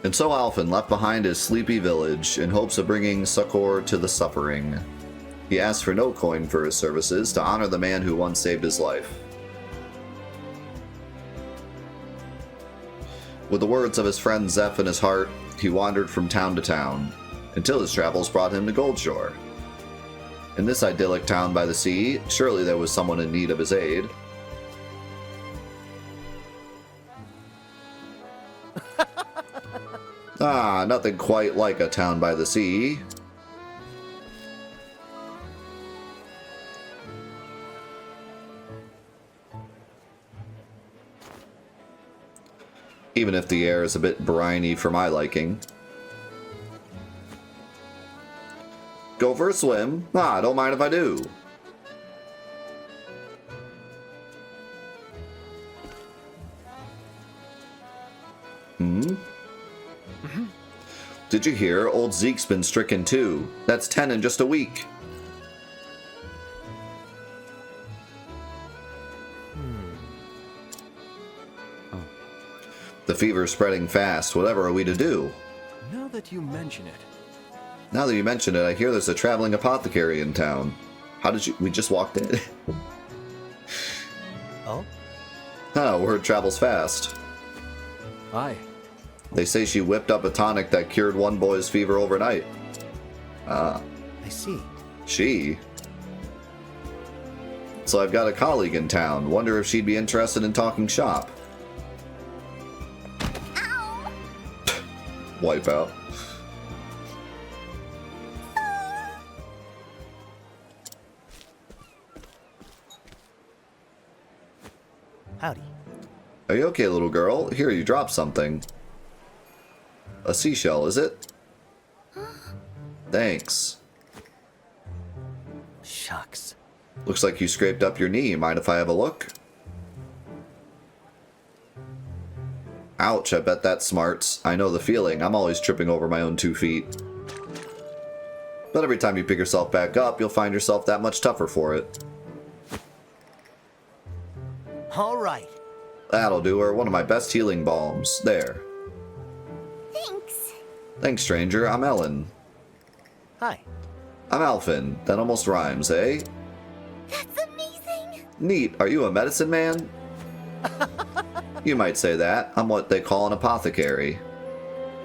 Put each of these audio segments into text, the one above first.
And so Alphen left behind his sleepy village in hopes of bringing succor to the suffering. He asked for no coin for his services to honor the man who once saved his life. With the words of his friend Zeph in his heart, he wandered from town to town, until his travels brought him to Goldshore. In this idyllic town by the sea, surely there was someone in need of his aid. Ah, nothing quite like a town by the sea. Even if the air is a bit briny for my liking. Go for a swim? Ah, don't mind if I do. Did you hear? Old Zeke's been stricken too. That's 10 in just a week. The fever's spreading fast. Whatever are we to do? Now that you mention it. Now that you mention it, I hear there's a traveling apothecary in town. How did you... We just walked in. Oh? Oh, word travels fast. Aye. They say she whipped up a tonic that cured one boy's fever overnight. I see. She? So I've got a colleague in town. Wonder if she'd be interested in talking shop. Ow. Wipe out. Howdy. Are you okay, little girl? Here, you dropped something. A seashell, is it? Thanks. Shucks. Looks like you scraped up your knee. Mind if I have a look? Ouch, I bet that smarts. I know the feeling. I'm always tripping over my own 2 feet. But every time you pick yourself back up, you'll find yourself that much tougher for it. All right. That'll do her. One of my best healing balms. There. Thanks. Thanks, stranger. I'm Ellen. Hi. I'm Alphen. That almost rhymes, eh? That's amazing. Neat. Are you a medicine man? You might say that. I'm what they call an apothecary.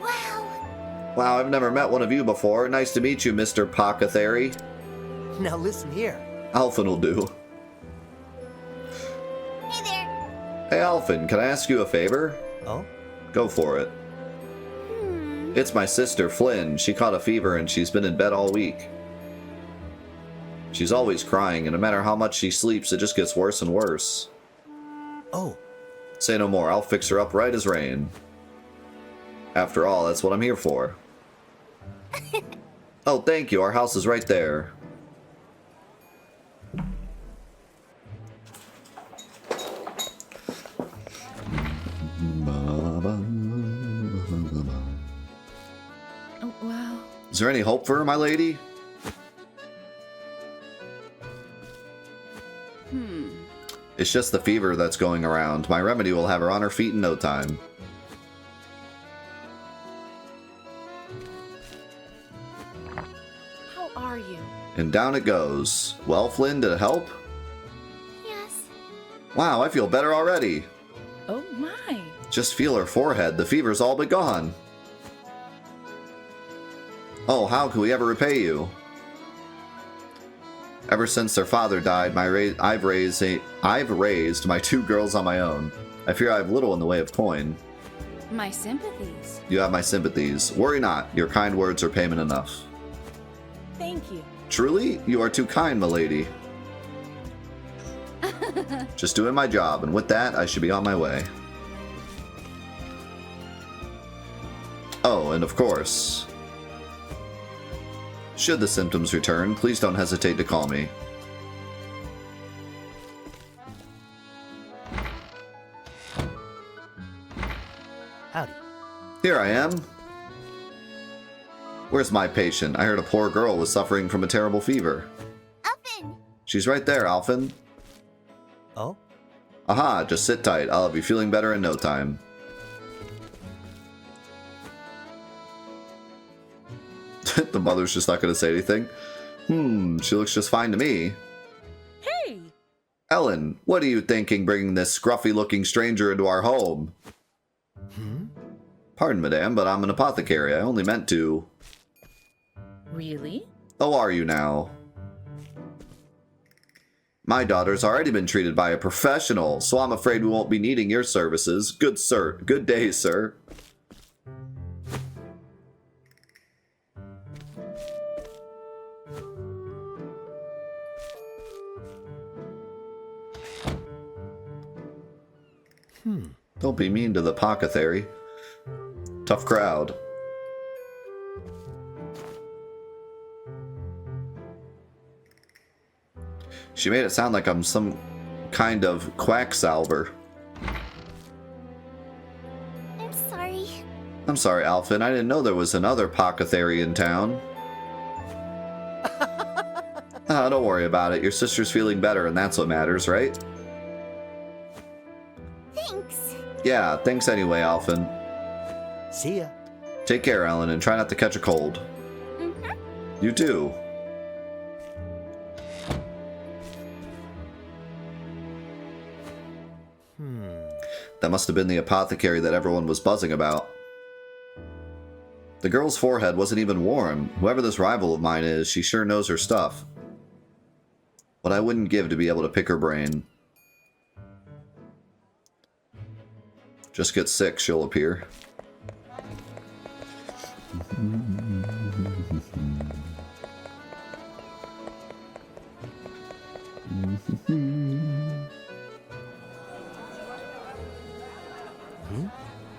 Wow. Wow, I've never met one of you before. Nice to meet you, Mr. Pockethary. Now listen here. Alphen will do. Hey there. Hey, Alphen, can I ask you a favor? Oh? Go for it. It's my sister, Flynn. She caught a fever and she's been in bed all week. She's always crying, and no matter how much she sleeps, it just gets worse and worse. Oh. Say no more. I'll fix her up right as rain. After all, that's what I'm here for. Oh, thank you. Our house is right there. Oh, wow. Is there any hope for her, my lady? It's just the fever that's going around. My remedy will have her on her feet in no time. How are you? And down it goes. Well, Flynn, did it help? Yes. Wow, I feel better already. Oh, my. Just feel her forehead. The fever's all but gone. Oh, how can we ever repay you? Ever since their father died, I've raised my 2 girls on my own. I fear I have little in the way of coin. My sympathies. You have my sympathies. Worry not. Your kind words are payment enough. Thank you. Truly, you are too kind, milady. Just doing my job, and with that, I should be on my way. Oh, and of course, should the symptoms return, please don't hesitate to call me. Howdy. Here I am. Where's my patient? I heard a poor girl was suffering from a terrible fever. Alphen. She's right there, Alphen. Oh? Aha, just sit tight. I'll be feeling better in no time. The mother's just not going to say anything. She looks just fine to me. Hey! Ellen, what are you thinking bringing this scruffy-looking stranger into our home? Pardon, madame, but I'm an apothecary. I only meant to... Really? Oh, are you now? My daughter's already been treated by a professional, so I'm afraid we won't be needing your services. Good sir. Good day, sir. Don't be mean to the apothecary. Tough crowd. She made it sound like I'm some kind of quacksalver. I'm sorry. I'm sorry, Alphin. I didn't know there was another apothecary in town. Don't worry about it. Your sister's feeling better, and that's what matters, right? Thanks. Yeah, thanks anyway, Alphin. See ya. Take care, Ellen, and try not to catch a cold. You too. That must have been the apothecary that everyone was buzzing about. The girl's forehead wasn't even warm. Whoever this rival of mine is, she sure knows her stuff. What I wouldn't give to be able to pick her brain. Just get sick, she'll appear.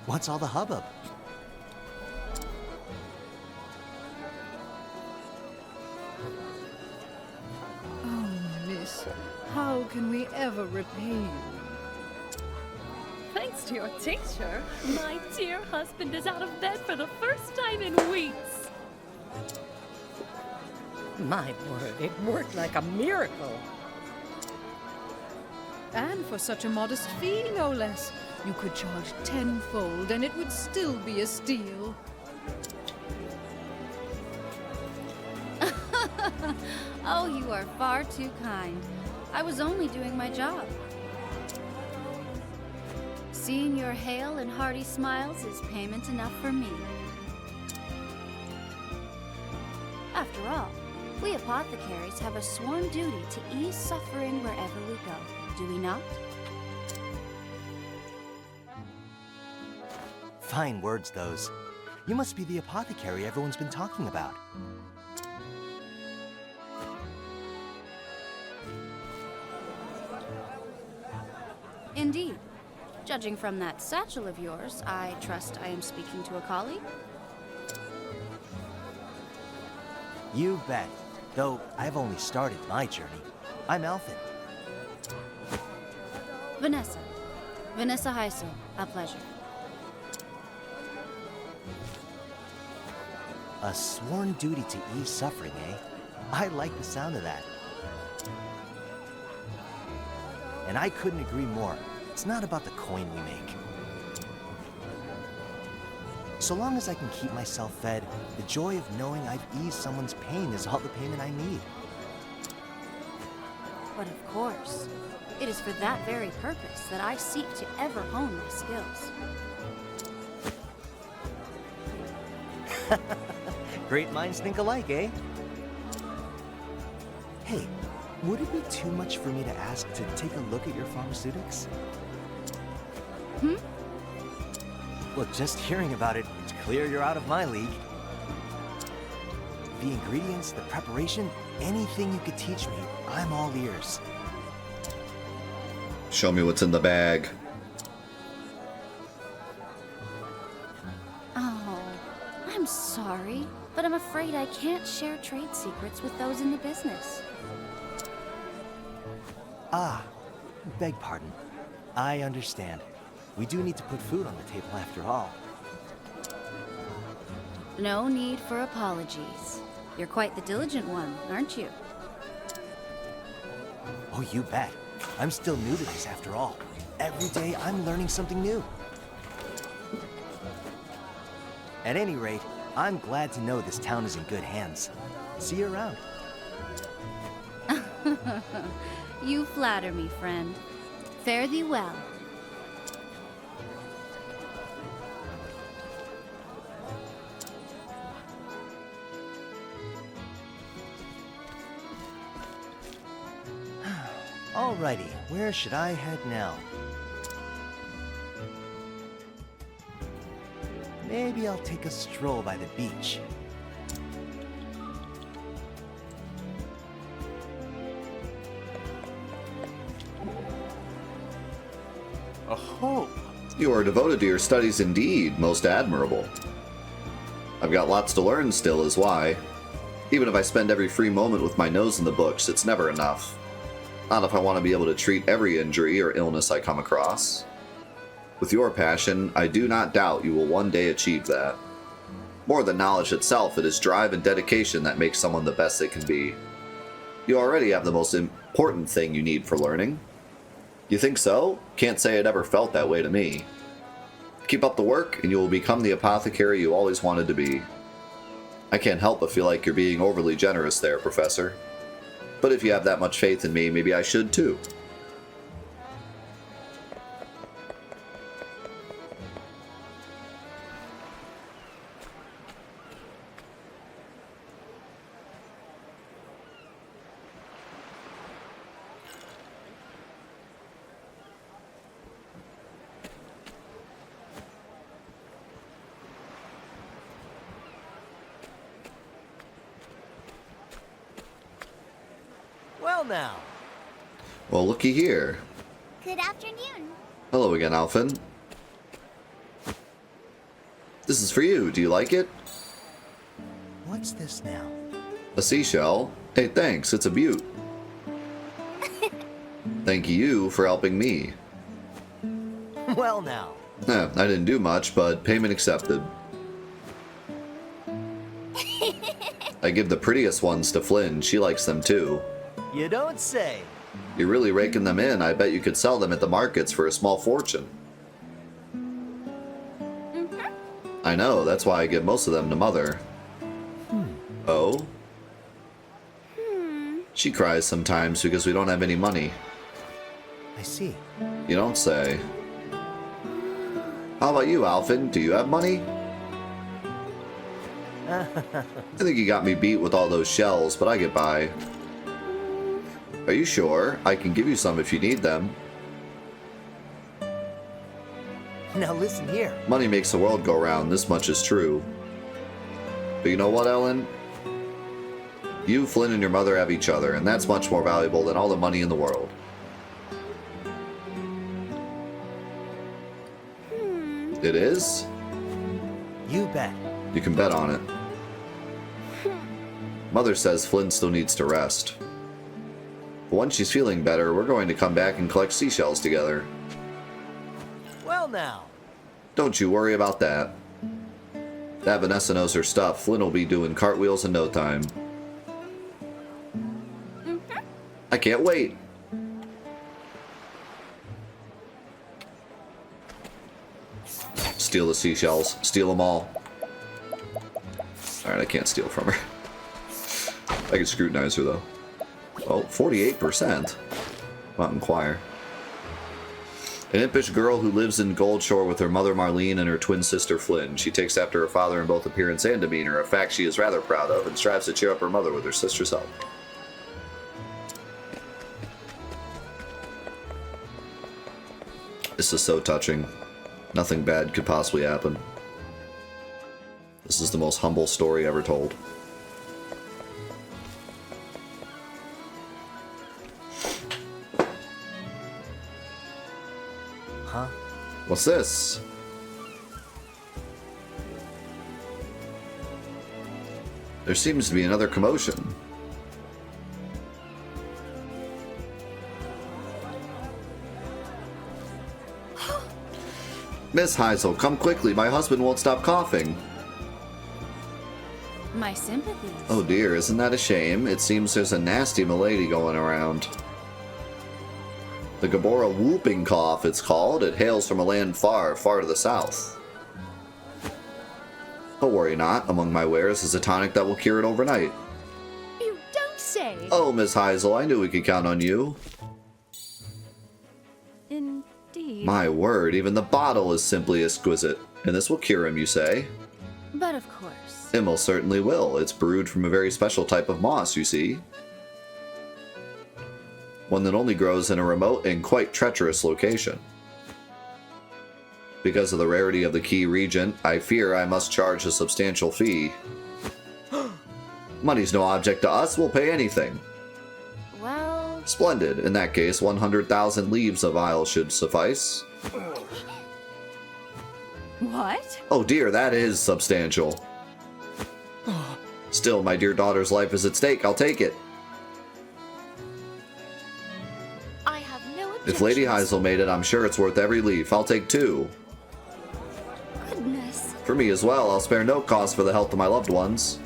What's all the hubbub? Oh, miss, how can we ever repay you? Thanks to your tincture, my dear husband is out of bed for the first time in weeks. My word, it worked like a miracle. And for such a modest fee, no less. You could charge tenfold and it would still be a steal. Oh, you are far too kind. I was only doing my job. Seeing your hale and hearty smiles is payment enough for me. After all, we apothecaries have a sworn duty to ease suffering wherever we go, do we not? Fine words, those. You must be the apothecary everyone's been talking about. Indeed. Judging from that satchel of yours, I trust I am speaking to a colleague. You bet. Though I've only started my journey. I'm Alphin. Vanessa. Vanessa Heisel. A pleasure. A sworn duty to ease suffering, eh? I like the sound of that. And I couldn't agree more. It's not about the coin we make. So long as I can keep myself fed, the joy of knowing I've eased someone's pain is all the payment I need. But of course, it is for that very purpose that I seek to ever hone my skills. Great minds think alike, eh? Hey, would it be too much for me to ask to take a look at your pharmaceutics? Look, just hearing about it, it's clear you're out of my league. The ingredients, the preparation, anything you could teach me, I'm all ears. Show me what's in the bag. Oh, I'm sorry, but I'm afraid I can't share trade secrets with those in the business. Ah, beg pardon. I understand. We do need to put food on the table after all. No need for apologies. You're quite the diligent one, aren't you? Oh, you bet. I'm still new to this after all. Every day I'm learning something new. At any rate, I'm glad to know this town is in good hands. See you around. You flatter me, friend. Fare thee well. Alrighty, where should I head now? Maybe I'll take a stroll by the beach. A hope. You are devoted to your studies indeed, most admirable. I've got lots to learn still is why. Even if I spend every free moment with my nose in the books, it's never enough. Not if I want to be able to treat every injury or illness I come across. With your passion, I do not doubt you will one day achieve that. More than knowledge itself, it is drive and dedication that makes someone the best they can be. You already have the most important thing you need for learning. You think so? Can't say it ever felt that way to me. Keep up the work, and you will become the apothecary you always wanted to be. I can't help but feel like you're being overly generous there, Professor. But if you have that much faith in me, maybe I should too. Well now. Well, looky here. Good afternoon. Hello again, Alphen. This is for you. Do you like it? What's this now? A seashell? Hey, thanks. It's a beaut. Thank you for helping me. Well now. I didn't do much, but payment accepted. I give the prettiest ones to Flynn. She likes them too. You don't say. You're really raking them in. I bet you could sell them at the markets for a small fortune. I know. That's why I give most of them to Mother. Oh? She cries sometimes because we don't have any money. I see. You don't say. How about you, Alphen? Do you have money? I think you got me beat with all those shells, but I get by. Are you sure? I can give you some if you need them. Now listen here. Money makes the world go round, this much is true. But you know what, Ellen? You, Flynn, and your mother have each other, and that's much more valuable than all the money in the world. It is? You bet. You can bet on it. Mother says Flynn still needs to rest. But once she's feeling better, we're going to come back and collect seashells together. Well now. Don't you worry about that. That Vanessa knows her stuff. Flynn will be doing cartwheels in no time. I can't wait. Steal the seashells. Steal them all. Alright, I can't steal from her. I can scrutinize her, though. Oh, 48%. Mountain Choir. An impish girl who lives in Goldshore with her mother Marlene and her twin sister Flynn. She takes after her father in both appearance and demeanor, a fact she is rather proud of, and strives to cheer up her mother with her sister's help. This is so touching. Nothing bad could possibly happen. This is the most humble story ever told. Huh? What's this? There seems to be another commotion. Miss Heisel, come quickly. My husband won't stop coughing. My sympathies. Oh dear, isn't that a shame? It seems there's a nasty malady going around. The Gabora whooping cough, it's called. It hails from a land far, far to the south. But worry not, among my wares is a tonic that will cure it overnight. You don't say. Oh, Miss Heisel, I knew we could count on you. Indeed. My word, even the bottle is simply exquisite. And this will cure him, you say? But of course. It most certainly will. It's brewed from a very special type of moss, you see. One that only grows in a remote and quite treacherous location. Because of the rarity of the key region, I fear I must charge a substantial fee. Money's no object to us, we'll pay anything. Well, Splendid. In that case, 100,000 leaves of vial should suffice. What? Oh dear, that is substantial. Still, my dear daughter's life is at stake. I'll take it. I have no objections. If Lady Heisel made it, I'm sure it's worth every leaf. I'll take 2. Goodness. For me as well, I'll spare no cost for the health of my loved ones.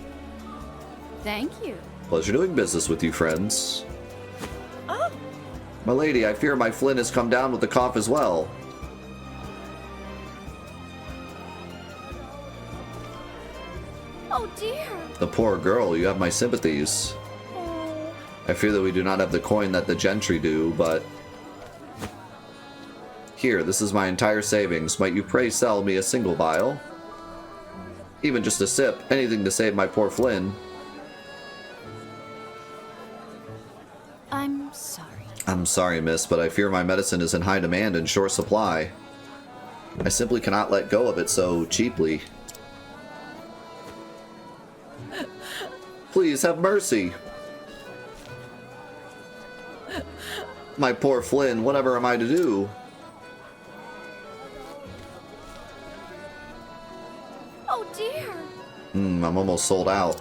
Thank you. Pleasure doing business with you, friends. Oh. My lady, I fear my Flynn has come down with the cough as well. Oh dear. The poor girl, you have my sympathies. Oh. I fear that we do not have the coin that the gentry do, but... Here, this is my entire savings. Might you pray sell me a single vial? Even just a sip, anything to save my poor Flynn. I'm sorry. I'm sorry, miss, but I fear my medicine is in high demand and short supply. I simply cannot let go of it so cheaply. Please have mercy. My poor Flynn, whatever am I to do? Oh dear. I'm almost sold out.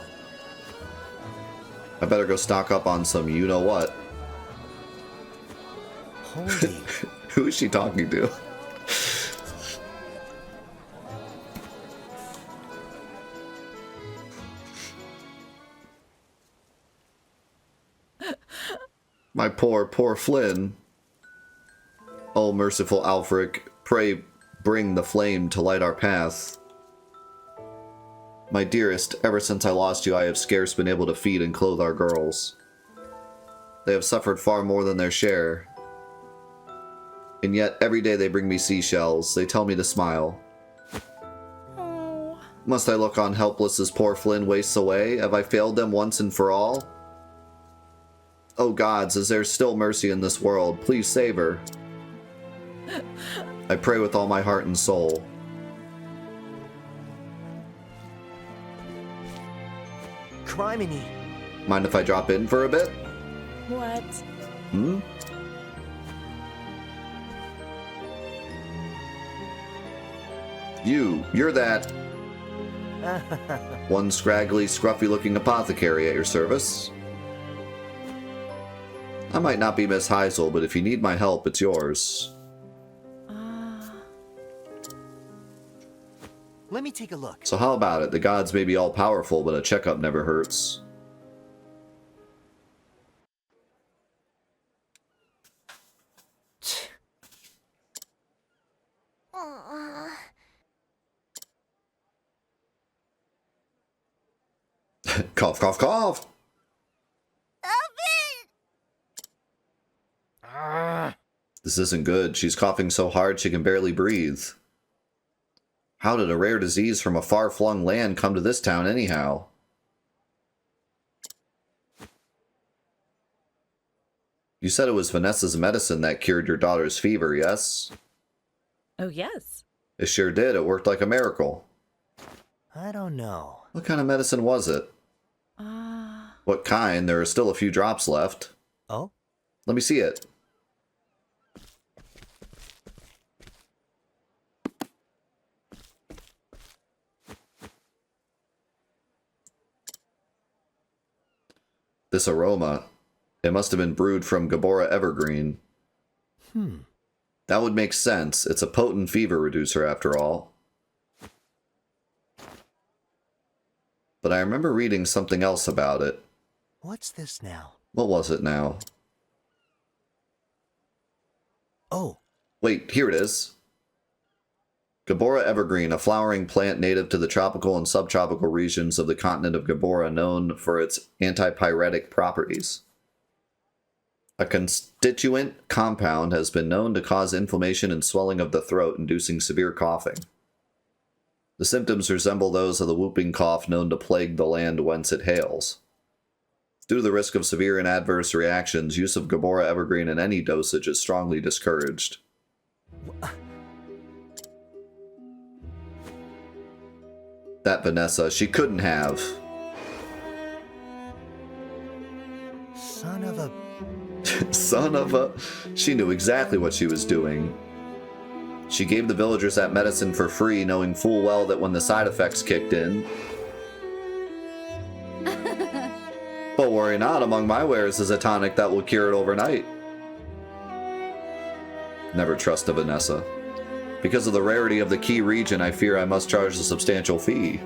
I better go stock up on some you-know-what. Holy. Who is she talking to? My poor, poor Flynn. Oh, merciful Alfric, pray bring the flame to light our path. My dearest, ever since I lost you, I have scarce been able to feed and clothe our girls. They have suffered far more than their share. And yet, every day they bring me seashells. They tell me to smile. Oh. Must I look on helpless as poor Flynn wastes away? Have I failed them once and for all? Oh gods, is there still mercy in this world? Please save her. I pray with all my heart and soul. Criminy. Mind if I drop in for a bit? What? Hmm? You're that... one scraggly, scruffy-looking apothecary at your service. I might not be Miss Heisel, but if you need my help, it's yours. Let me take a look. So how about it? The gods may be all-powerful, but a checkup never hurts. Cough, cough, cough! This isn't good. She's coughing so hard she can barely breathe. How did a rare disease from a far-flung land come to this town anyhow? You said it was Vanessa's medicine that cured your daughter's fever, yes? Oh, yes. It sure did. It worked like a miracle. I don't know. What kind of medicine was it? What kind? There are still a few drops left. Oh? Let me see it. This aroma. It must have been brewed from Gabora Evergreen. That would make sense. It's a potent fever reducer after all. But I remember reading something else about it. What's this now? What was it now? Oh, Wait, here it is. Gabora evergreen, a flowering plant native to the tropical and subtropical regions of the continent of Gabora, known for its antipyretic properties. A constituent compound has been known to cause inflammation and swelling of the throat, inducing severe coughing. The symptoms resemble those of the whooping cough known to plague the land whence it hails. Due to the risk of severe and adverse reactions, use of Gabora evergreen in any dosage is strongly discouraged. That Vanessa, she couldn't have. son of a... Son of a... She knew exactly what she was doing. She gave the villagers that medicine for free, knowing full well that when the side effects kicked in... But worry not, among my wares is a tonic that will cure it overnight. Never trust a Vanessa. Because of the rarity of the key region, I fear I must charge a substantial fee.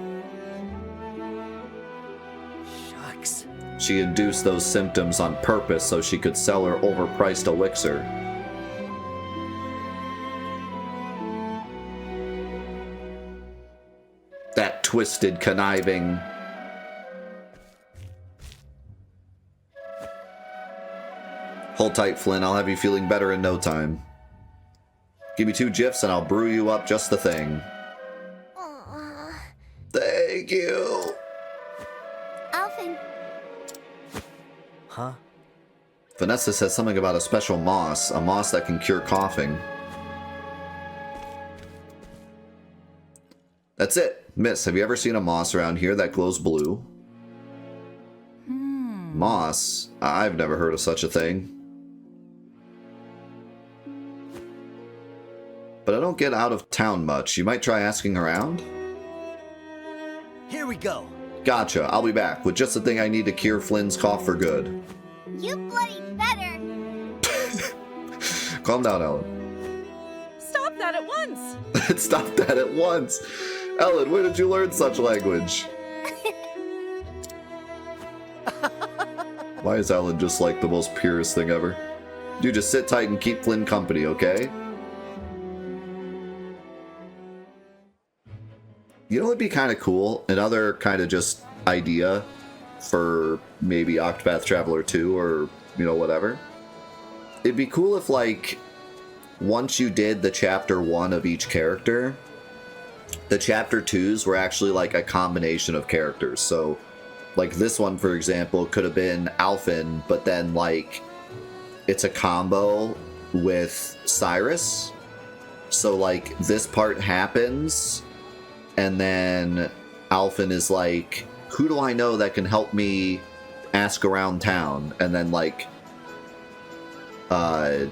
Shucks. She induced those symptoms on purpose so she could sell her overpriced elixir. That twisted, conniving... Hold tight, Flynn. I'll have you feeling better in no time. Give me 2 gifs and I'll brew you up just the thing. Thank you. Alvin, Huh? Vanessa says something about a special moss, a moss that can cure coughing. That's it. Miss, have you ever seen a moss around here that glows blue? Moss? I've never heard of such a thing. But I don't get out of town much. You might try asking around? Here we go. Gotcha. I'll be back with just the thing I need to cure Flynn's cough for good. you bloody better. Calm down, Ellen. Stop that at once! Stop that at once. Ellen, where did you learn such language? Why is Ellen just like the most purest thing ever? You just sit tight and keep Flynn company, okay? You know, it'd be kind of cool. Another kind of just idea for maybe Octopath Traveler 2 or, you know, whatever. It'd be cool if, like, once you did the chapter 1 of each character, the chapter 2s were actually like a combination of characters. So, like this one, for example, could have been Alphen, but then, like, it's a combo with Cyrus. So, like, this part happens... And then Alphen is like, who do I know that can help me ask around town? And then, like, I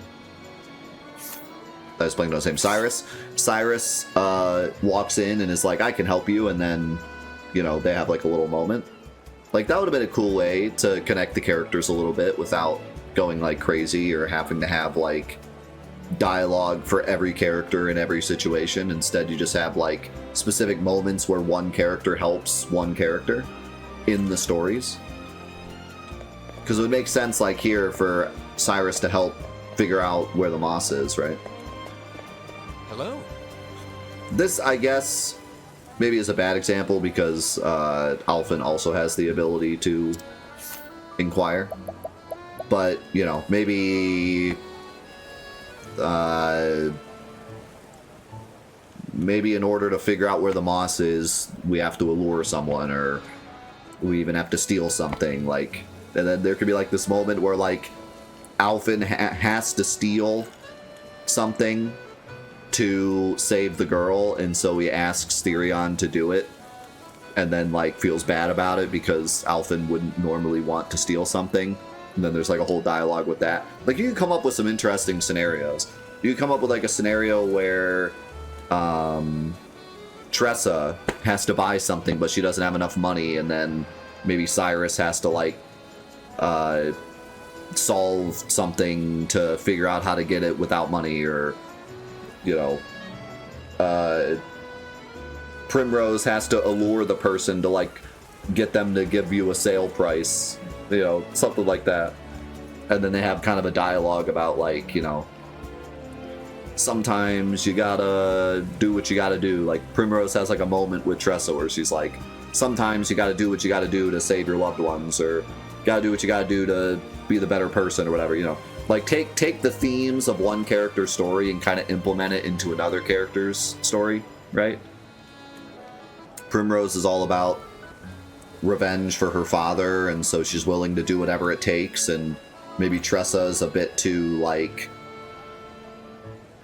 was playing the same Cyrus. Cyrus walks in and is like, I can help you. And then, you know, they have like a little moment. Like, that would have been a cool way to connect the characters a little bit without going like crazy or having to have like dialogue for every character in every situation. Instead, you just have like specific moments where one character helps one character in the stories. Because it would make sense, like here, for Cyrus to help figure out where the moss is, right? Hello? This, I guess, maybe is a bad example because Alphen also has the ability to inquire. But, you know, maybe... maybe in order to figure out where the moss is, we have to allure someone, or we even have to steal something, like, and then there could be like this moment where like Alphen has to steal something to save the girl, and so he asks Therion to do it, and then like feels bad about it because Alphen wouldn't normally want to steal something. And then there's like a whole dialogue with that. Like, you can come up with some interesting scenarios. You can come up with like a scenario where Tressa has to buy something, but she doesn't have enough money, and then maybe Cyrus has to like solve something to figure out how to get it without money, or, you know, Primrose has to allure the person to like get them to give you a sale price, you know, something like that. And then they have kind of a dialogue about, like, you know, sometimes you gotta do what you gotta do. Like Primrose has like a moment with Tressa where she's like, sometimes you gotta do what you gotta do to save your loved ones, or gotta do what you gotta do to be the better person, or whatever, you know. Like take the themes of one character's story and kind of implement it into another character's story, right? Primrose is all about revenge for her father, and so she's willing to do whatever it takes, and maybe Tressa is a bit too like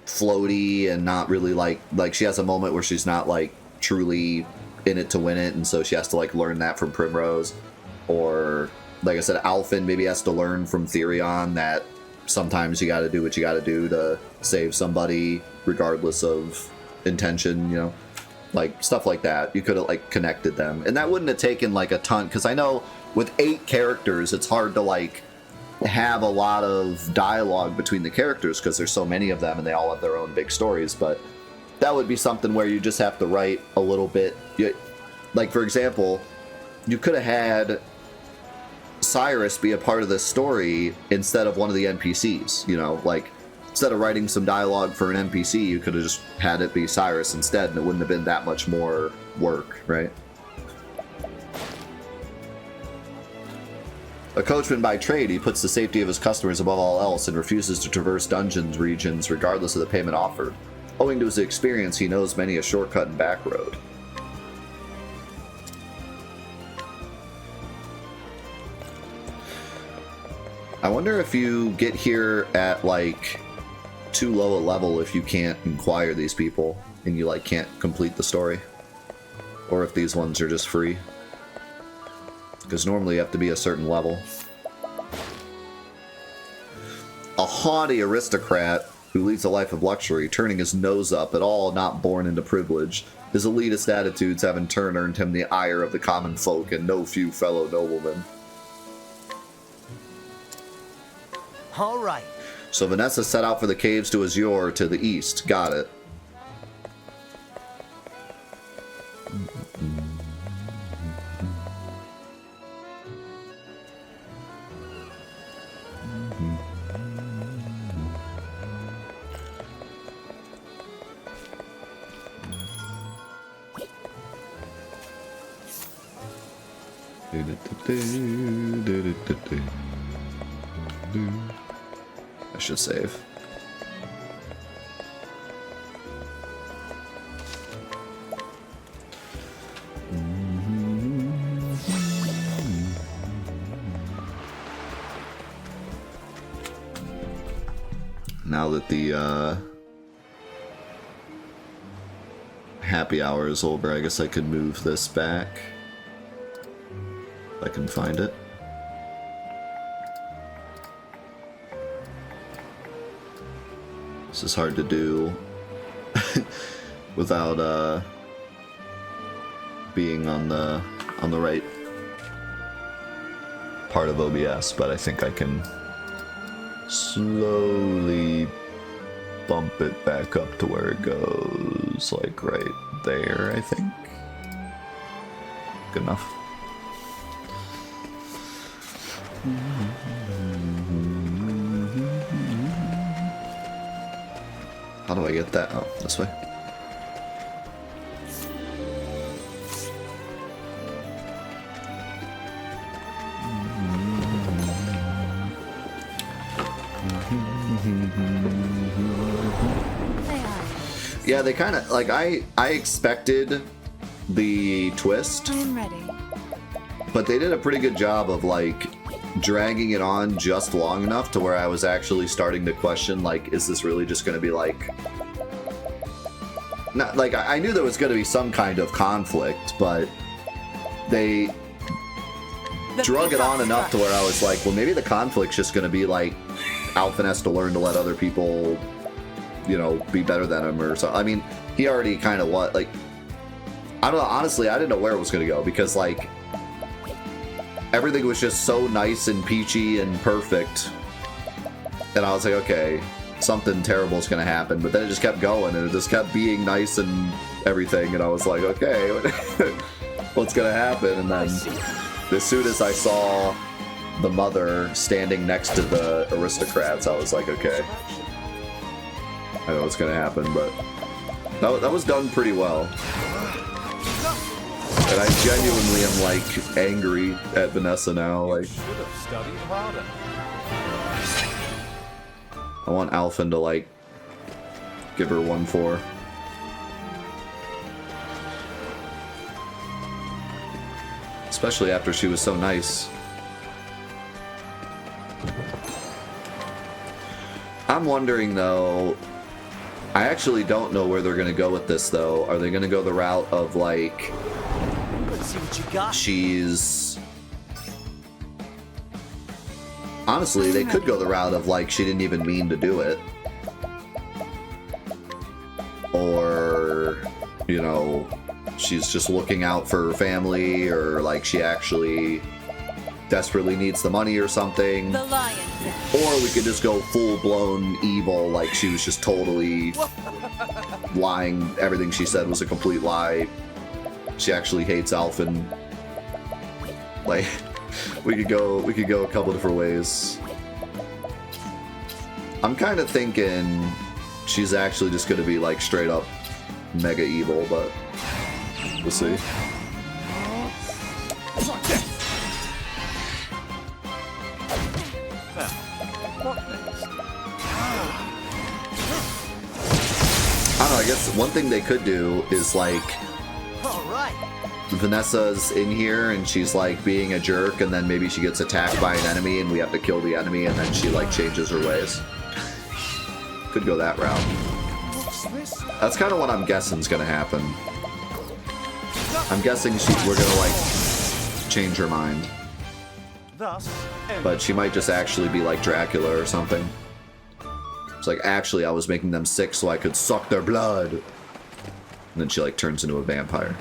floaty and not really like she has a moment where she's not like truly in it to win it, and so she has to like learn that from Primrose. Or like I said, Alphen maybe has to learn from Therion that sometimes you got to do what you got to do to save somebody regardless of intention, you know, like stuff like that. You could have like connected them, and that wouldn't have taken like a ton, because I know with 8 characters it's hard to like have a lot of dialogue between the characters because there's so many of them and they all have their own big stories. But that would be something where you just have to write a little bit. Like for example, you could have had Cyrus be a part of this story instead of one of the NPCs, you know, like instead of writing some dialogue for an NPC, you could have just had it be Cyrus instead, and it wouldn't have been that much more work, right? A coachman by trade, he puts the safety of his customers above all else and refuses to traverse dungeons regions regardless of the payment offered. Owing to his experience, he knows many a shortcut and back road. I wonder if you get here at like too low a level if you can't inquire these people and you like can't complete the story, or if these ones are just free, because normally you have to be a certain level. A haughty aristocrat who leads a life of luxury, turning his nose up at all not born into privilege. His elitist attitudes have in turn earned him the ire of the common folk and no few fellow noblemen. All right. So Vanessa set out for the caves to Azure to the east. Got it. I should save. Now that the happy hour is over, I guess I could move this back. If I can find it. This is hard to do without being on the right part of OBS, but I think I can slowly bump it back up to where it goes, like right there, I think. Good enough. How do I get that? Oh, this way. Yeah, they kind of like I expected the twist, I'm ready. but they did a pretty good job of like dragging it on just long enough to where I was actually starting to question, like, is this really just going to be like, not like I knew there was going to be some kind of conflict, but they drug it on enough to where I was like, well, maybe the conflict's just going to be like Alphen has to learn to let other people, you know, be better than him or so. I mean, he already kind of like, I don't know, honestly, I didn't know where it was going to go, because like everything was just so nice and peachy and perfect, and I was like, okay, something terrible is going to happen, but then it just kept going and it just kept being nice and everything, and I was like, okay, what's going to happen? And then as soon as I saw the mother standing next to the aristocrats, I was like, okay. I know what's gonna happen, but that was done pretty well. And I genuinely am, like, angry at Vanessa now. Like, Should have studied harder. I want Alphen to, like, give her 1-4. Especially after she was so nice. I'm wondering, though, I actually don't know where they're going to go with this, though. Are they going to go the route of, like, Let's see what you got. she's... Honestly, they could go the route of, like, she didn't even mean to do it. Or, you know, she's just looking out for her family, or, like, she actually desperately needs the money or something. The lion. Or we could just go full-blown evil, like she was just totally lying. Everything she said was a complete lie. She actually hates Alphen. Like, we could go a couple different ways. I'm kind of thinking she's actually just gonna be like straight up mega evil, but we'll see. I don't know, I guess one thing they could do is like Vanessa's in here and she's like being a jerk, and then maybe she gets attacked by an enemy and we have to kill the enemy, and then she like changes her ways. Could go that route. That's kind of what I'm guessing is gonna happen. I'm guessing we're gonna like change her mind. But she might just actually be like Dracula or something. It's like, actually I was making them sick so I could suck their blood. And then she like turns into a vampire.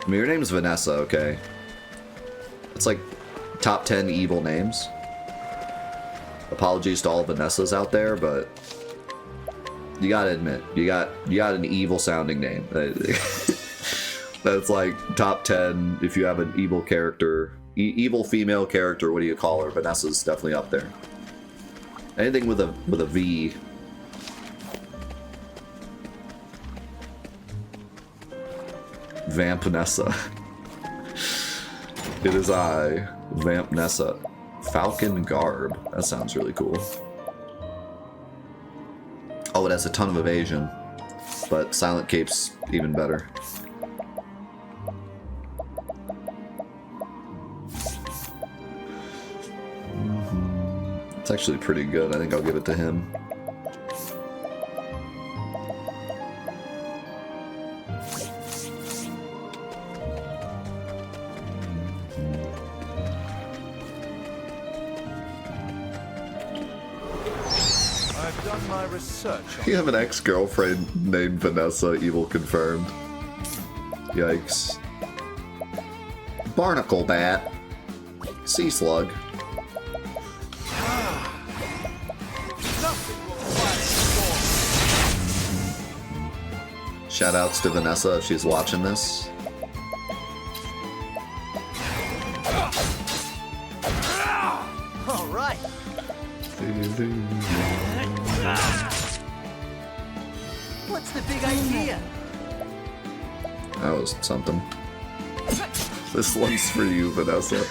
I mean, her name's Vanessa, okay? It's like top 10 evil names. Apologies to all Vanessas out there, but you gotta admit, you got an evil sounding name. That's like top 10 if you have an evil character. Evil female character, what do you call her? Vanessa's definitely up there. Anything with a V. Vampnessa. It is I, Vampnessa. Falcon Garb. That sounds really cool. Oh, it has a ton of evasion. But Silent Cape's even better. It's actually pretty good. I think I'll give it to him. I've done my research. You have an ex-girlfriend named Vanessa, evil confirmed. Yikes. Barnacle Bat. Sea Slug. Shoutouts to Vanessa if she's watching this. All right. What's the big idea? That was something. This one's for you, Vanessa.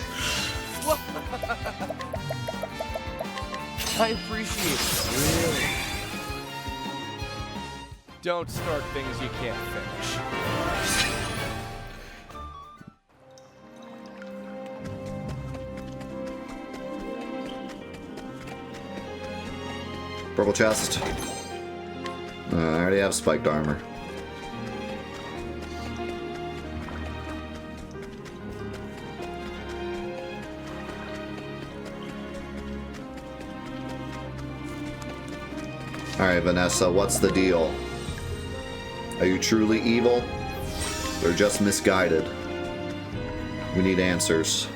I appreciate it. Really. Don't start things you can't finish. Purple chest. I already have spiked armor. Alright, Vanessa, what's the deal? Are you truly evil? Or just misguided? We need answers.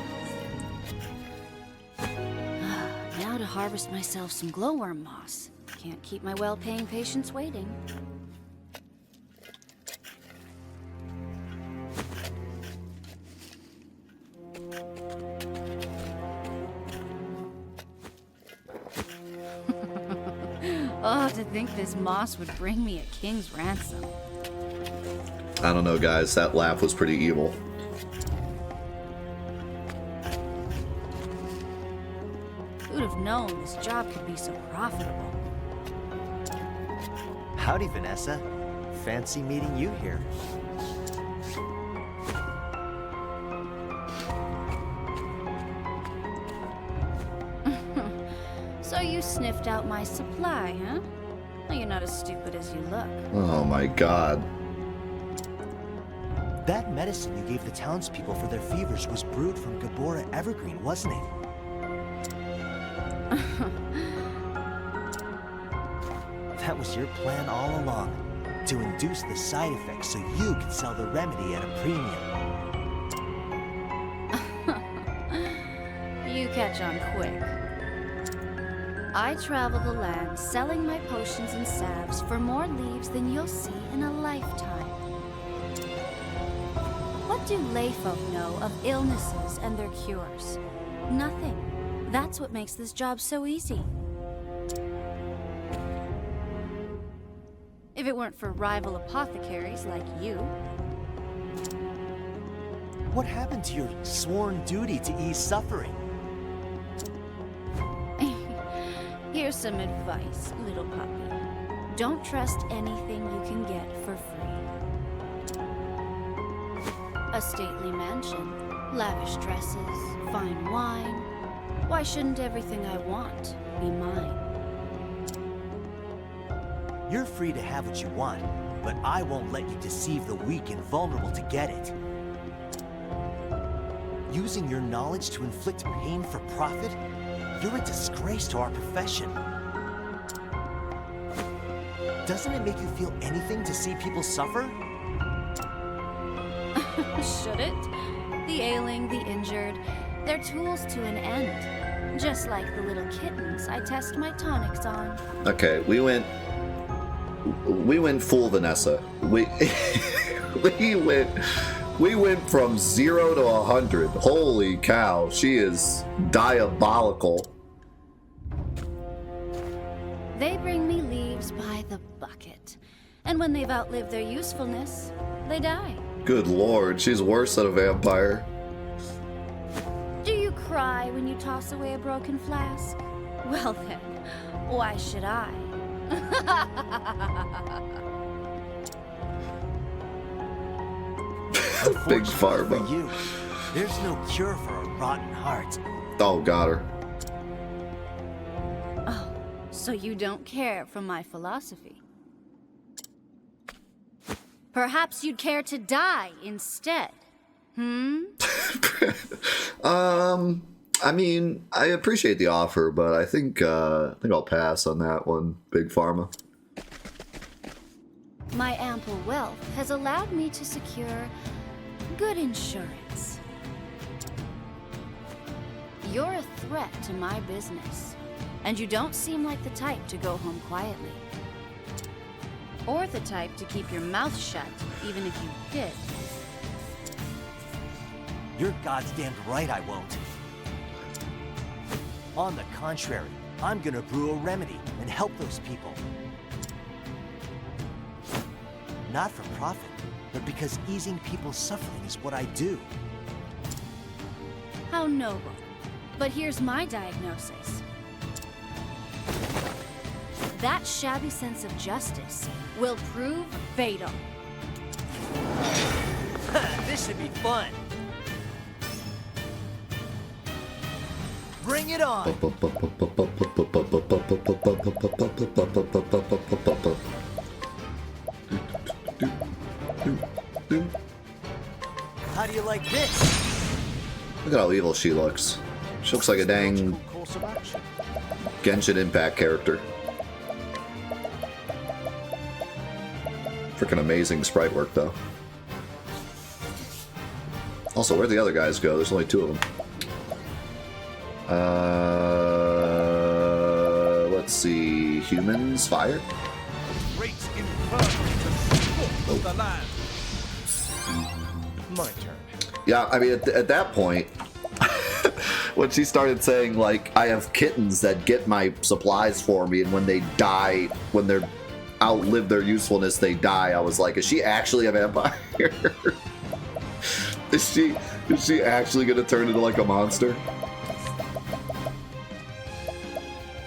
Now to harvest myself some glowworm moss. Can't keep my well-paying patients waiting. Oh, to think this moss would bring me a king's ransom. I don't know, guys. That laugh was pretty evil. Who'd have known this job could be so profitable? Howdy, Vanessa. Fancy meeting you here. So you sniffed out my supply, huh? Well, you're not as stupid as you look. Oh my god. That medicine you gave the townspeople for their fevers was brewed from Gabora Evergreen, wasn't it? That was your plan all along, to induce the side effects so you could sell the remedy at a premium. You catch on quick. I travel the land selling my potions and salves for more leaves than you'll see in a lifetime. What do layfolk know of illnesses and their cures? Nothing. That's what makes this job so easy. If it weren't for rival apothecaries like you. What happened to your sworn duty to ease suffering? Here's some advice, little puppy. Don't trust anything you can get for free. A stately mansion, lavish dresses, fine wine. Why shouldn't everything I want be mine? You're free to have what you want, but I won't let you deceive the weak and vulnerable to get it. Using your knowledge to inflict pain for profit? You're a disgrace to our profession. Doesn't it make you feel anything to see people suffer? Should it? The ailing, the injured, they're tools to an end. Just like the little kittens I test my tonics on. Okay, we went full Vanessa. We went from 0 to 100. Holy cow, she is diabolical. They bring me leaves by the bucket. And when they've outlived their usefulness, they die. Good lord, she's worse than a vampire. Do you cry when you toss away a broken flask? Well then, why should I? Big For pharma. you, there's no cure for a rotten heart. Oh, got her. Oh, so you don't care for my philosophy? Perhaps you'd care to die instead, I mean, I appreciate the offer, but I think I'll pass on that one, Big Pharma. My ample wealth has allowed me to secure good insurance. You're a threat to my business, and you don't seem like the type to go home quietly. Or the type to keep your mouth shut, even if you did. You're goddamn right I won't. On the contrary, I'm gonna brew a remedy and help those people. Not for profit, but because easing people's suffering is what I do. How noble. But here's my diagnosis. That shabby sense of justice will prove fatal. This should be fun. Bring it on. How do you like this? Look at how evil she looks. She looks like a dang Course of action. Genshin Impact character. Freaking amazing sprite work, though. Also, where'd the other guys go? There's only 2 of them. Let's see. Humans, fire? Great infernal to scorch the land. My turn. Yeah, I mean, at that point, when she started saying, like, I have kittens that get my supplies for me, and when they die, when they're outlive their usefulness, they die, I was like, is she actually a vampire? Is she actually gonna turn into like a monster?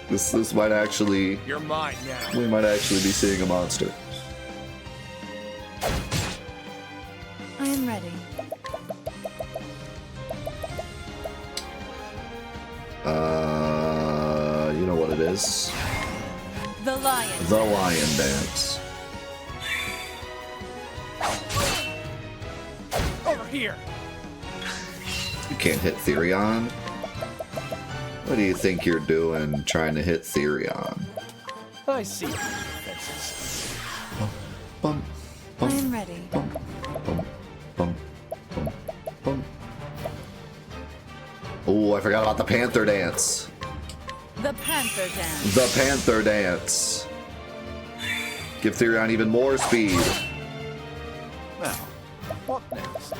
This might actually... You're mine now. We might actually be seeing a monster. I am ready. You know what it is? The lion. The lion dance. Over here. You can't hit Therion? What do you think you're doing trying to hit Therion? I see. Fences. Bum, I bum, am ready. bum, bum, bum, bum, bum. Oh, I forgot about the Panther dance. The panther dance. The Panther dance. Give Therion even more speed. Now, what next?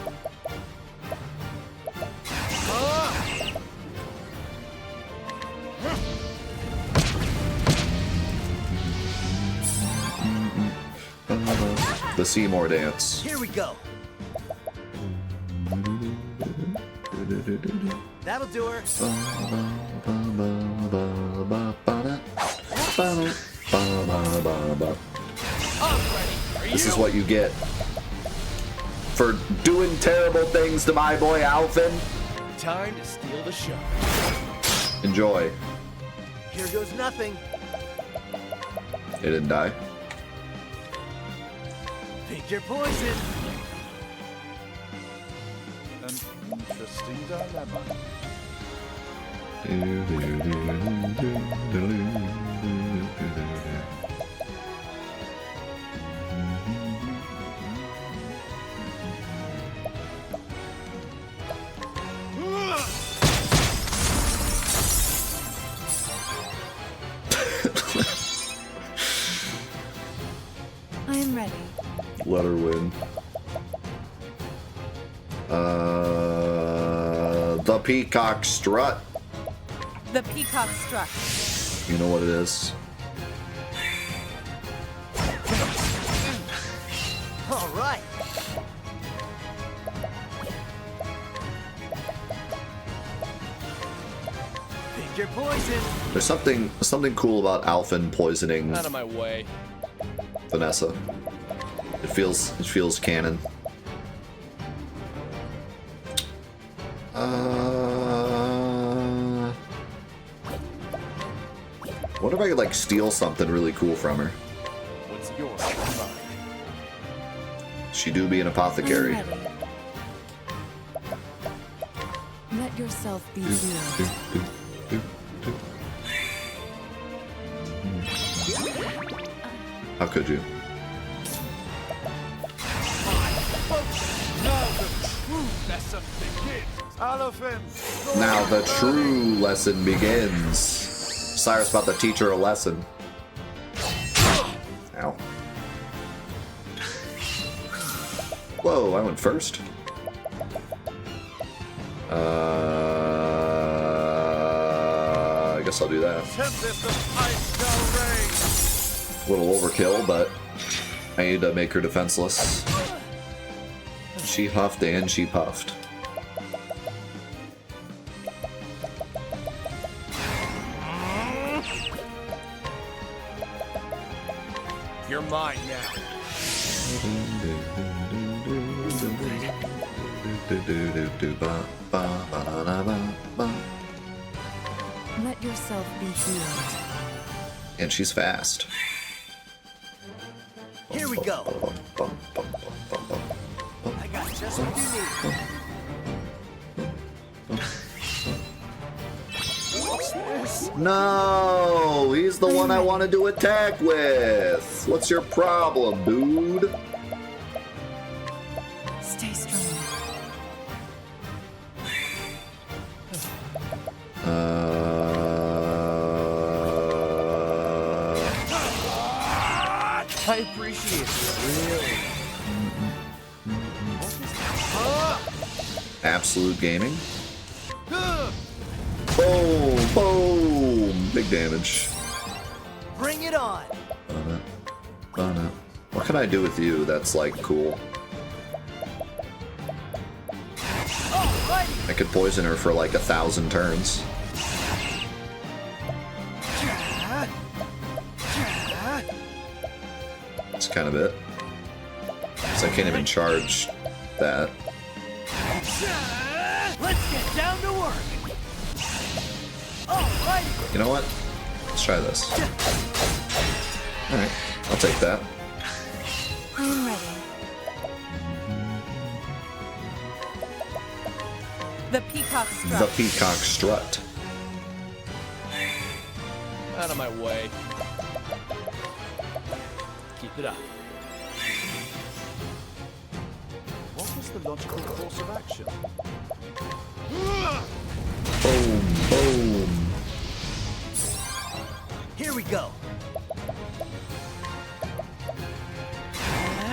The Seymour dance. Here we go. That'll do her. This is what you get for doing terrible things to my boy Alvin. Time to steal the show. Enjoy. Here goes nothing. It didn't die. Pick your poison. An interesting dilemma. I am ready. Let her win. The Peacock Strut. The peacock strut. You know what it is? All right. Pick your poison. There's something cool about Alphen poisoning Out of my way. Vanessa. It feels canon. What if I could like steal something really cool from her? What's yours? is mine. She do be an I am apothecary. ready. Let yourself be healed. How could you? Now the true lesson begins. Elephant. Now the true lesson begins. Cyrus about to teach her a lesson. Ow. Whoa, I went first. I guess I'll do that. Tempest of ice shall reign. A little overkill, but I need to make her defenseless. She huffed and she puffed. You're mine now. Let yourself be healed. And she's fast. Here we go. I got just what you need. What's this? No, he's the one I wanted to attack with. What's your problem, dude? Stay strong. I appreciate it. Really. Absolute Gaming. Boom! Boom! Big damage. Bring it on. Oh no. Oh no. What can I do with you that's like cool? I could poison her for like 1,000 turns. That's kind of it. So I can't even charge that. Let's get down to work. Alrighty. You know what? Let's try this. Alright, I'll take that. I'm ready. The peacock strut. The peacock strut. Out of my way. Keep it up. What was the logical course of action? Boom, boom. Here we go.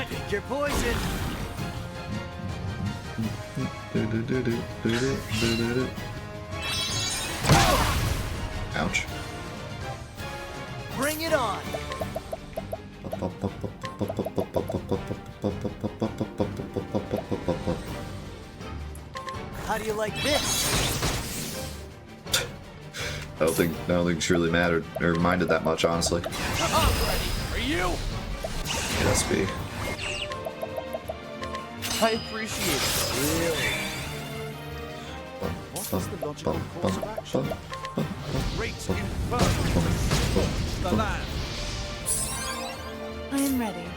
Take your poison. Ouch. Bring it on. How do you like this? I don't think she really mattered or minded that much, honestly. I'm ready. Are you? Yes, be. I appreciate it. Really? What was the logical course of action? Great inferno to scorch the land. I am ready.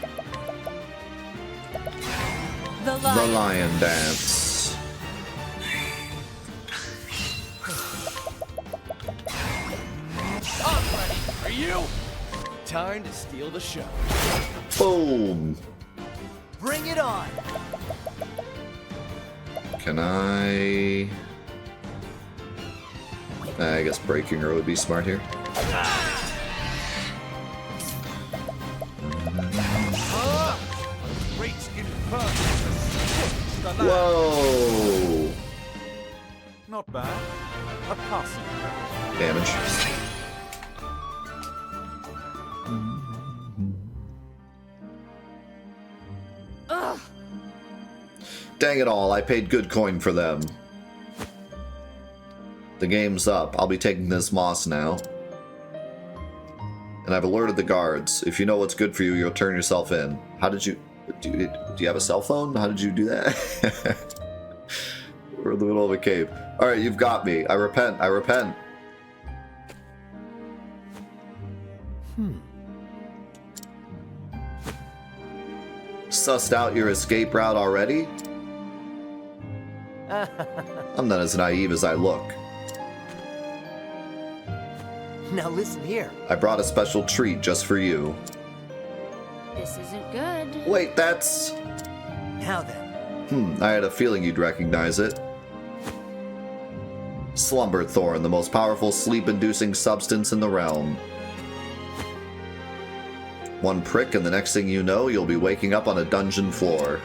The The lion. lion dance. I'm ready. Are you? Time to steal the show. Boom. Bring it on. Can I guess breaking her would be smart here. Great inferno to scorch the land. Whoa! Not bad. A passing. Damage. Dang it all, I paid good coin for them. The game's up. I'll be taking this moss now. And I've alerted the guards. If you know what's good for you, you'll turn yourself in. How did you... Do you have a cell phone? How did you do that? We're in the middle of a cave. Alright, you've got me. I repent. I repent. Sussed out your escape route already? I'm not as naive as I look. Now listen here. I brought a special treat just for you. This isn't good. Wait, that's... Now then. I had a feeling you'd recognize it. Slumber Thorn, the most powerful sleep-inducing substance in the realm. One prick and the next thing you know, you'll be waking up on a dungeon floor.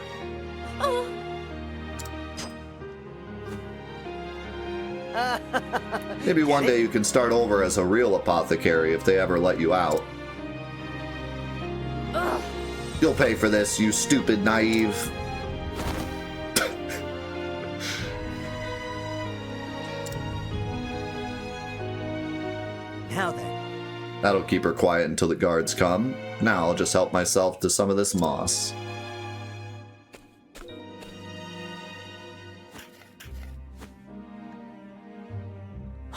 Maybe one day you can start over as a real apothecary if they ever let you out. You'll pay for this, you stupid naive. Now then. That'll keep her quiet until the guards come. Now I'll just help myself to some of this moss.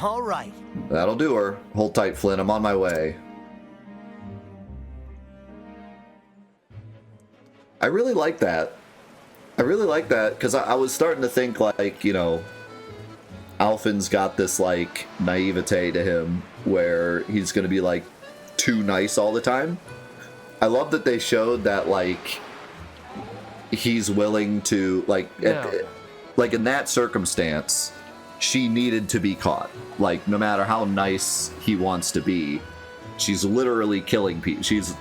All right. That'll do her. Hold tight, Flynn. I'm on my way. I really like that. I really like that because I was starting to think like, you know, Alphen's got this like naivete to him where he's going to be like too nice all the time. I love that they showed that like he's willing to like like in that circumstance she needed to be caught. Like no matter how nice he wants to be, she's literally killing people. She's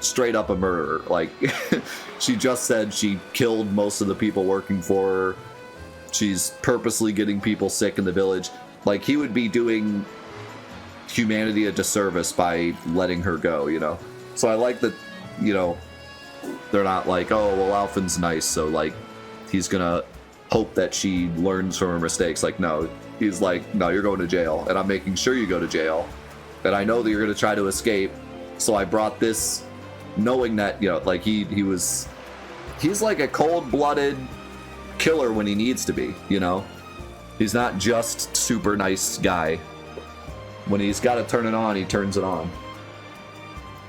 straight up a murderer. Like she just said she killed most of the people working for her. She's purposely getting people sick in the village. Like, he would be doing humanity a disservice by letting her go, you know? So I like that, you know, they're not like, oh, well, Alphen's nice, so, like, he's gonna hope that she learns from her mistakes. Like, no, he's like, no, you're going to jail, and I'm making sure you go to jail, and I know that you're gonna try to escape, so I brought this knowing that, you know, like, he's like a cold-blooded killer when he needs to be, you know? He's not just super nice guy. When he's got to turn it on, he turns it on.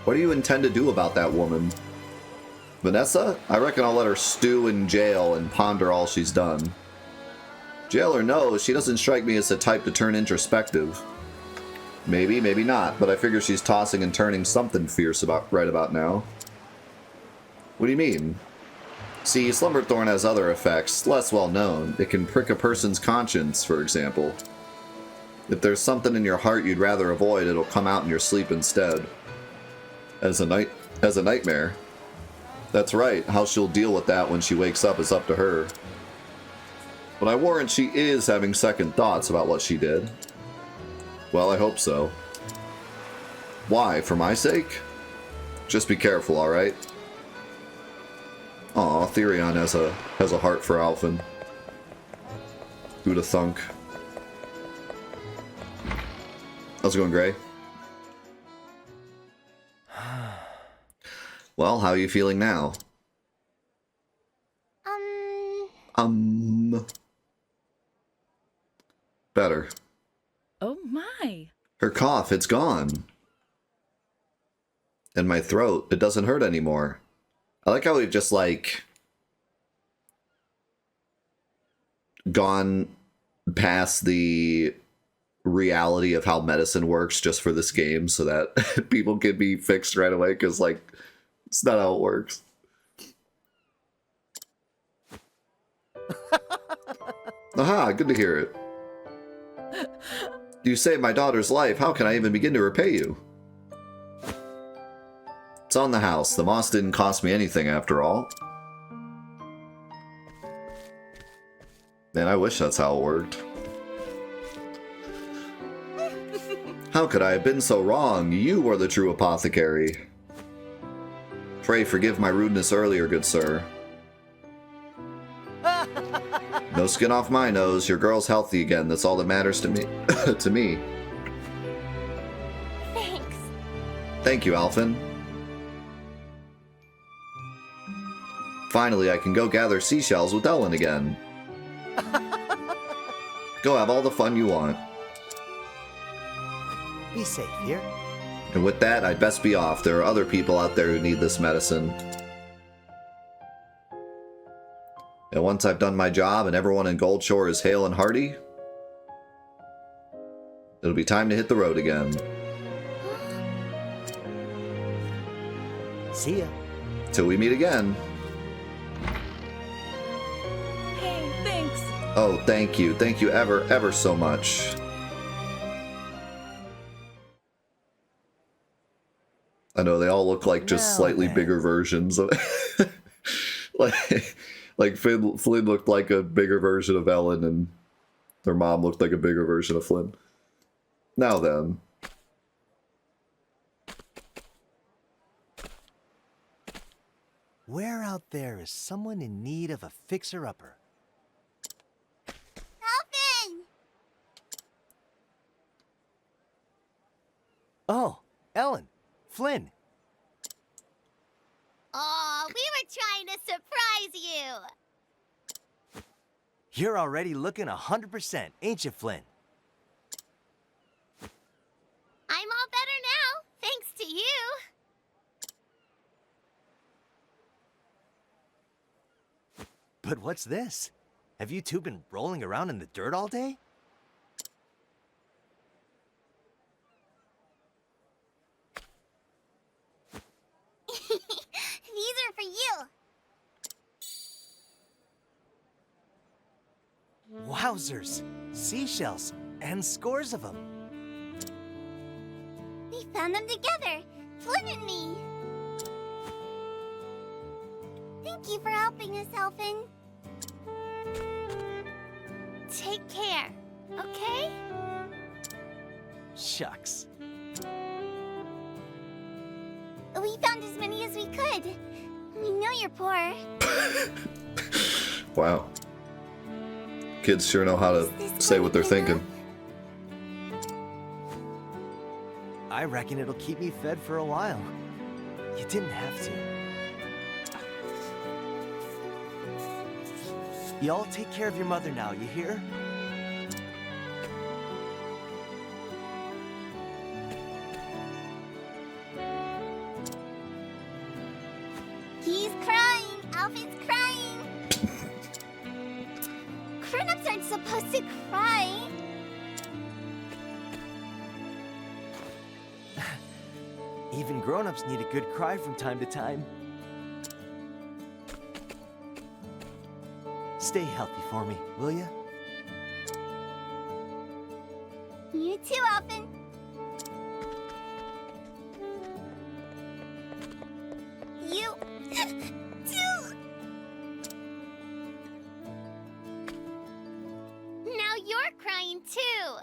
What do you intend to do about that woman? Vanessa? I reckon I'll let her stew in jail and ponder all she's done. Jail or no, she doesn't strike me as the type to turn introspective. Maybe, maybe not, but I figure she's tossing and turning something fierce right about now. What do you mean? See, Slumberthorn has other effects, less well known. It can prick a person's conscience, for example. If there's something in your heart you'd rather avoid, it'll come out in your sleep instead. As a nightmare. That's right, how she'll deal with that when she wakes up is up to her. But I warrant she is having second thoughts about what she did. Well, I hope so. Why, for my sake? Just be careful, alright? Aw, Therion has a heart for Alphen. Who'da thunk? How's it going, Gray? Well, how are you feeling now? Better. Oh my. Her cough, it's gone. And my throat, it doesn't hurt anymore. I like how we've just, like, gone past the reality of how medicine works just for this game so that people can be fixed right away, because, like, it's not how it works. Aha, good to hear it. You saved my daughter's life. How can I even begin to repay you? It's on the house. The moss didn't cost me anything after all. Man, I wish that's how it worked. How could I have been so wrong? You are the true apothecary. Pray forgive my rudeness earlier, good sir. No skin off my nose. Your girl's healthy again. That's all that matters to me. To me. Thanks. Thank you, Alphen. Finally, I can go gather seashells with Ellen again. Go have all the fun you want. Be safe here. And with that, I'd best be off. There are other people out there who need this medicine. And once I've done my job and everyone in Goldshore is hale and hearty, it'll be time to hit the road again. See ya. Till we meet again. Hey, thanks. Oh, thank you. Thank you ever so much. I know they all look like just slightly bigger versions of like Flynn looked like a bigger version of Ellen, and their mom looked like a bigger version of Flynn. Now then. Where out there is someone in need of a fixer-upper? Alvin! Oh, Ellen. Flynn. Aw, we were trying to surprise you. You're already looking 100%, ain't you, Flynn? I'm all better now, thanks to you. But what's this? Have you two been rolling around in the dirt all day? These are for you. Wowzers! Seashells, and scores of them. We found them together, Flynn and me. Thank you for helping us, Alvin. Take care, okay? Shucks. We found as many as we could. We know you're poor. Wow. Kids sure know how to say what they're thinking. I reckon it'll keep me fed for a while. You didn't have to. Y'all take care of your mother now, you hear? He's crying. Alfred's crying. Grown-ups aren't supposed to cry. Even grown-ups need a good cry from time to time. Stay healthy for me, will ya? You too, Alvin. You too. Now you're crying too.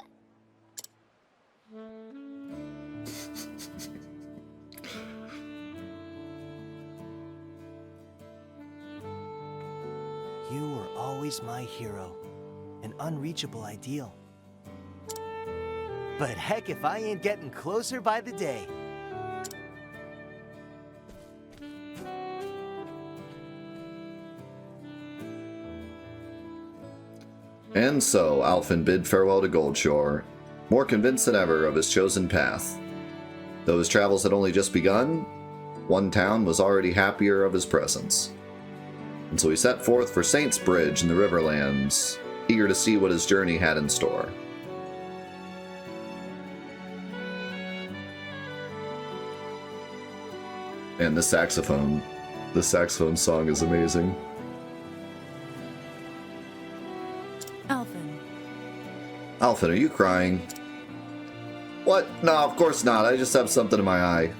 You were always my hero, an unreachable ideal. But heck if I ain't getting closer by the day. And so, Alfin bid farewell to Goldshore, more convinced than ever of his chosen path. Though his travels had only just begun, one town was already happier of his presence. And so he set forth for Saint's Bridge in the Riverlands, eager to see what his journey had in store. And the saxophone song is amazing. Alvin. Alfin, are you crying? What? No, of course not. I just have something in my eye.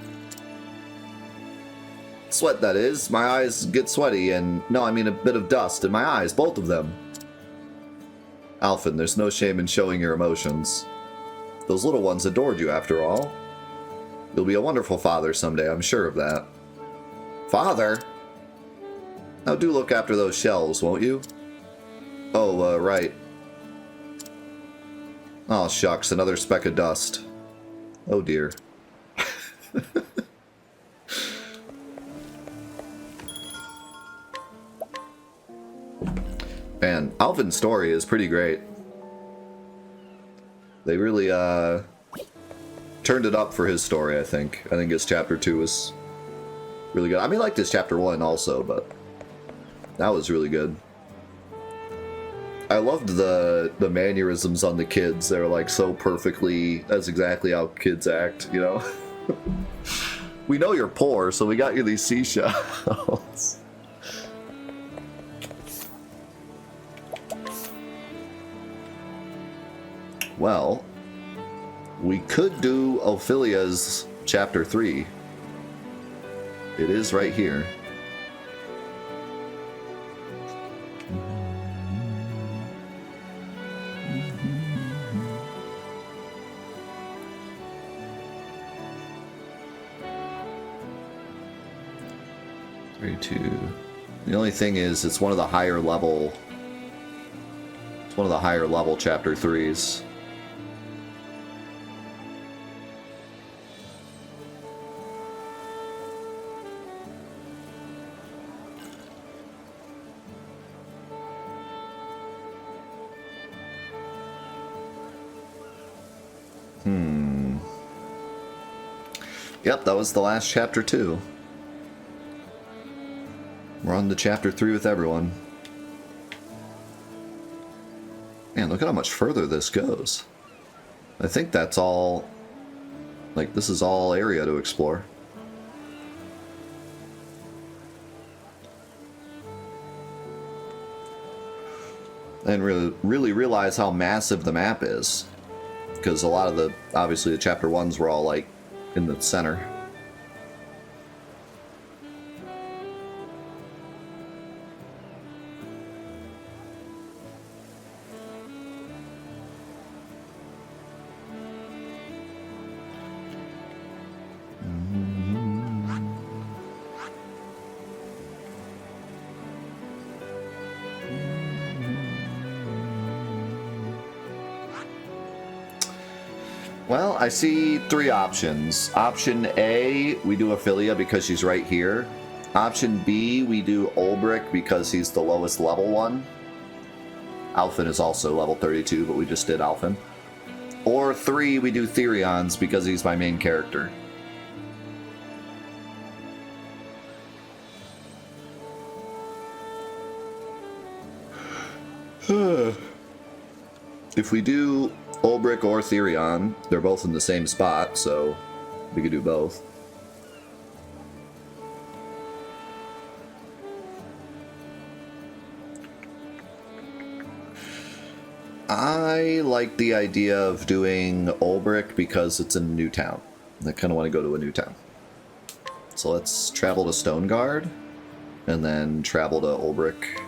Sweat, that is. My eyes get sweaty, and no, I mean a bit of dust in my eyes, both of them. Alfin, there's no shame in showing your emotions. Those little ones adored you, after all. You'll be a wonderful father someday, I'm sure of that. Father? Now do look after those shelves, won't you? Oh, right. Oh, shucks, another speck of dust. Oh, dear. Man, Alvin's story is pretty great. They really, turned it up for his story, I think. I think his chapter 2 was really good. I mean, I liked his chapter 1 also, but that was really good. I loved the mannerisms on the kids. They were like so perfectly, that's exactly how kids act, you know? We know you're poor, so we got you these seashells. Well, we could do Ophelia's chapter 3. It is right here. The only thing is, it's one of the higher level. It's one of the higher level chapter 3s. Yep, that was the last chapter 2. We're on to chapter 3 with everyone. Man, look at how much further this goes. I think that's all... Like, this is all area to explore. And really realize how massive the map is. Because a lot of the... Obviously, the chapter 1s were all, like, in the center. Well, I see 3 options. Option A, we do Ophelia because she's right here. Option B, we do Ulbrich because he's the lowest level one. Alphen is also level 32, but we just did Alphen. Or 3, we do Therions because he's my main character. If we do Ulbrich or Therion, they're both in the same spot, so we could do both. I like the idea of doing Ulbrich because it's in a new town. I kind of want to go to a new town. So let's travel to Stoneguard, and then travel to Ulbrich